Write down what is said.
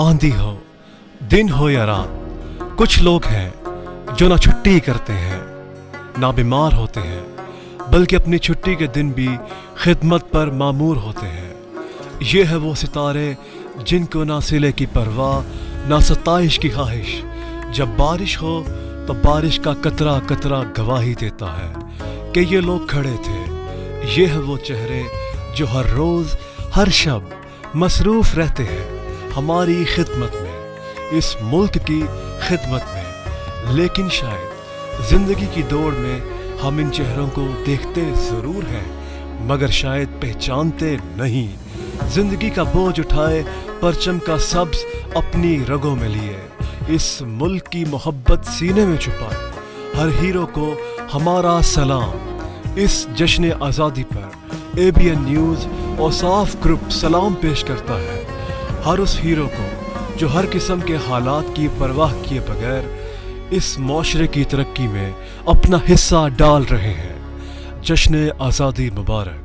आंधी हो, दिन हो या रात, कुछ लोग हैं जो ना छुट्टी करते हैं ना बीमार होते हैं, बल्कि अपनी छुट्टी के दिन भी खिदमत पर मामूर होते हैं। ये है वो सितारे जिनको ना सिले की परवाह ना सताइश की ख्वाहिश। जब बारिश हो तो बारिश का कतरा कतरा गवाही देता है कि ये लोग खड़े थे। ये है वो चेहरे जो हर रोज़ हर शब मसरूफ़ रहते हैं हमारी खिदमत में, इस मुल्क की खिदमत में। लेकिन शायद ज़िंदगी की दौड़ में हम इन चेहरों को देखते ज़रूर हैं, मगर शायद पहचानते नहीं। ज़िंदगी का बोझ उठाए, परचम का सब्ज़ अपनी रगों में लिए, इस मुल्क की मोहब्बत सीने में छुपाए, हर हीरो को हमारा सलाम। इस जश्न आज़ादी पर ABN न्यूज़ और साफ ग्रुप सलाम पेश करता है हर उस हीरो को जो हर किस्म के हालात की परवाह किए बगैर इस माशरे की तरक्की में अपना हिस्सा डाल रहे हैं। जश्न आज़ादी मुबारक।